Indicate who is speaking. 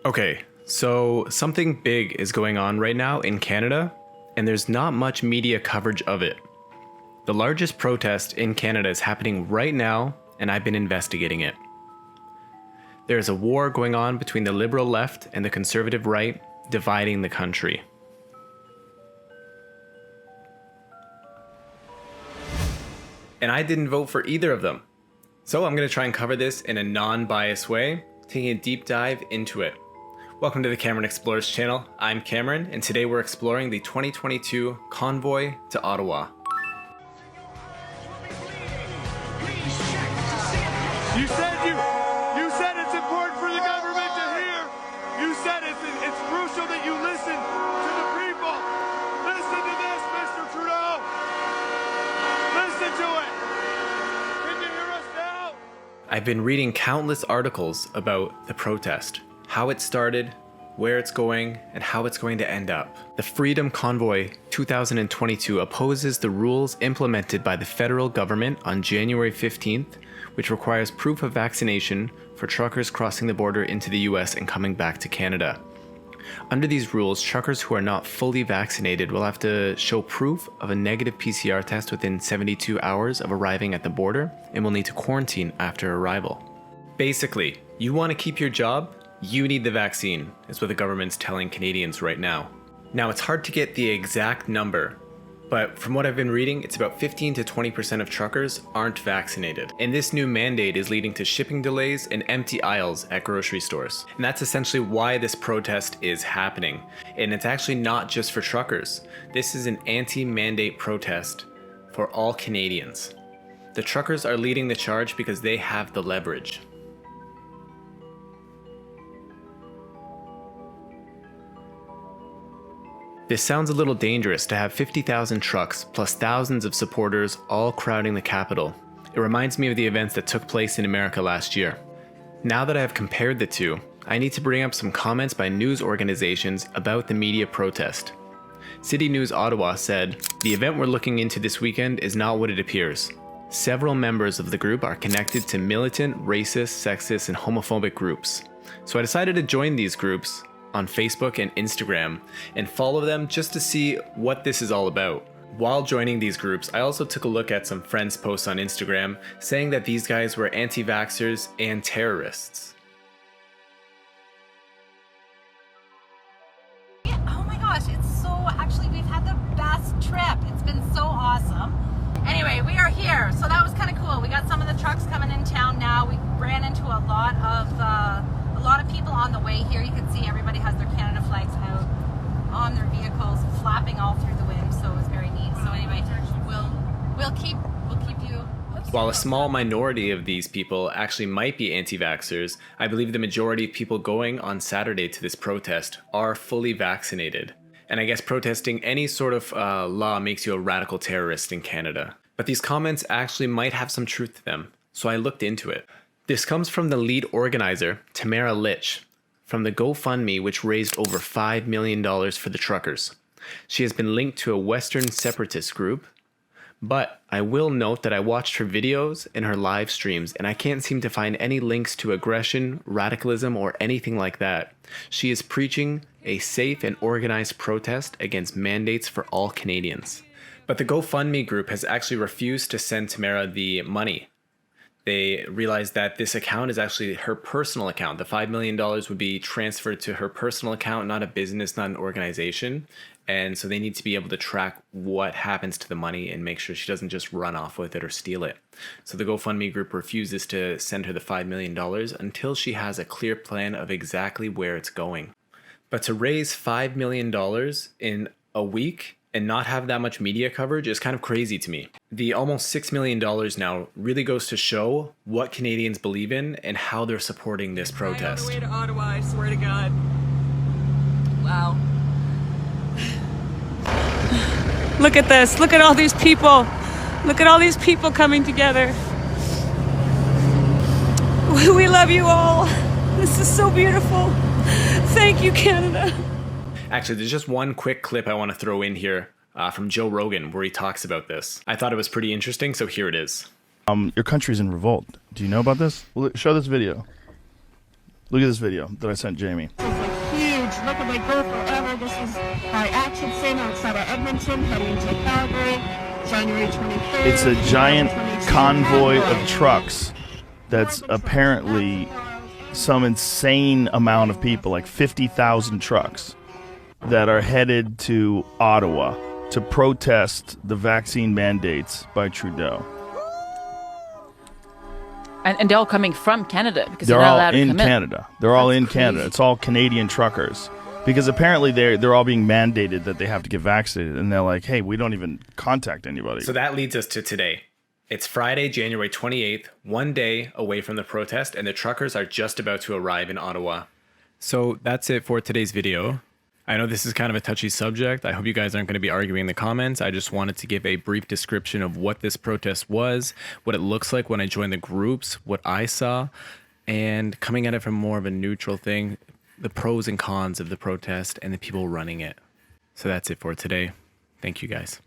Speaker 1: Okay, so something big is going on right now in Canada, and there's not much media coverage of it. The largest protest in Canada is happening right now, and I've been investigating it. There is a war going on between the liberal left and the conservative right, dividing the country. And I didn't vote for either of them. So I'm going to try and cover this in a non-biased way, taking a deep dive into it. Welcome to the Cameron Explores channel. I'm Cameron, and today we're exploring the 2022 Convoy to Ottawa.
Speaker 2: You said it's important for the government to hear. You said it's crucial that you listen to the people. Listen to this, Mr. Trudeau. Listen to it. Can you hear us now?
Speaker 1: I've been reading countless articles about the protest, how it started, where it's going, and how it's going to end up. The Freedom Convoy 2022 opposes the rules implemented by the federal government on January 15th, which requires proof of vaccination for truckers crossing the border into the US and coming back to Canada. Under these rules, truckers who are not fully vaccinated will have to show proof of a negative PCR test within 72 hours of arriving at the border and will need to quarantine after arrival. Basically, you want to keep your job? You need the vaccine, is what the government's telling Canadians right now. Now, it's hard to get the exact number, but from what I've been reading, it's about 15 to 20% of truckers aren't vaccinated. And this new mandate is leading to shipping delays and empty aisles at grocery stores. And that's essentially why this protest is happening. And it's actually not just for truckers. This is an anti-mandate protest for all Canadians. The truckers are leading the charge because they have the leverage. This sounds a little dangerous to have 50,000 trucks plus thousands of supporters all crowding the Capitol. It reminds me of the events that took place in America last year. Now that I have compared the two, I need to bring up some comments by news organizations about the media protest. City News Ottawa said, "The event we're looking into this weekend is not what it appears. Several members of the group are connected to militant, racist, sexist, and homophobic groups. So I decided to join these groups on Facebook and Instagram and follow them just to see what this is all about." While joining these groups, I also took a look at some friends' posts on Instagram saying that these guys were anti-vaxxers and terrorists.
Speaker 3: Oh my gosh, actually we've had the best trip. It's been so awesome. Anyway, we are here, so that was kind of cool. We got some of the trucks coming in town now. We ran into a lot of people on the way here. You can see everybody has their Canada flags out on their vehicles, flapping all through the wind. So it was very neat. So anyway, we'll keep you.
Speaker 1: While a small minority of these people actually might be anti-vaxxers, I believe the majority of people going on Saturday to this protest are fully vaccinated. And I guess protesting any sort of law makes you a radical terrorist in Canada. But these comments actually might have some truth to them, so I looked into it. This comes from the lead organizer, Tamara Litch, from the GoFundMe, which raised over $5 million for the truckers. She has been linked to a Western separatist group, but I will note that I watched her videos and her live streams, and I can't seem to find any links to aggression, radicalism, or anything like that. She is preaching a safe and organized protest against mandates for all Canadians. But the GoFundMe group has actually refused to send Tamara the money. They realized that this account is actually her personal account. The $5 million would be transferred to her personal account, not a business, not an organization. And so they need to be able to track what happens to the money and make sure she doesn't just run off with it or steal it. So the GoFundMe group refuses to send her the $5 million until she has a clear plan of exactly where it's going. But to raise $5 million in a week and not have that much media coverage is kind of crazy to me. The almost $6 million now really goes to show what Canadians believe in and how they're supporting this protest.
Speaker 4: On the way to Ottawa, I swear to God. Wow. Look at this. Look at all these people. Look at all these people coming together. We love you all. This is so beautiful. Thank you, Canada.
Speaker 1: Actually, there's just one quick clip I want to throw in here from Joe Rogan where he talks about this. I thought it was pretty interesting, so here it is.
Speaker 5: Your country's in revolt. Do you know about this? Well, show this video. Look at this video that I sent Jamie.
Speaker 6: This is a huge, look at they go forever. This is by Atchison outside of Edmonton, heading to Calgary, January 23rd.
Speaker 5: It's a giant
Speaker 6: 2022
Speaker 5: convoy of trucks that's apparently some insane amount of people, like 50,000 trucks, that are headed to Ottawa to protest the vaccine mandates by Trudeau.
Speaker 7: And they're all coming from Canada because
Speaker 5: They're
Speaker 7: they're not
Speaker 5: all
Speaker 7: allowed to
Speaker 5: in
Speaker 7: come
Speaker 5: Canada. They're all
Speaker 7: That's
Speaker 5: in
Speaker 7: crazy.
Speaker 5: Canada. It's all Canadian truckers. Because apparently they're all being mandated that they have to get vaccinated. And they're like, hey, we don't even contact anybody.
Speaker 1: So that leads us to today. It's Friday, January 28th, one day away from the protest, and the truckers are just about to arrive in Ottawa. So that's it for today's video. I know this is kind of a touchy subject. I hope you guys aren't going to be arguing in the comments. I just wanted to give a brief description of what this protest was, what it looks like when I joined the groups, what I saw, and coming at it from more of a neutral thing, the pros and cons of the protest and the people running it. So that's it for today. Thank you guys.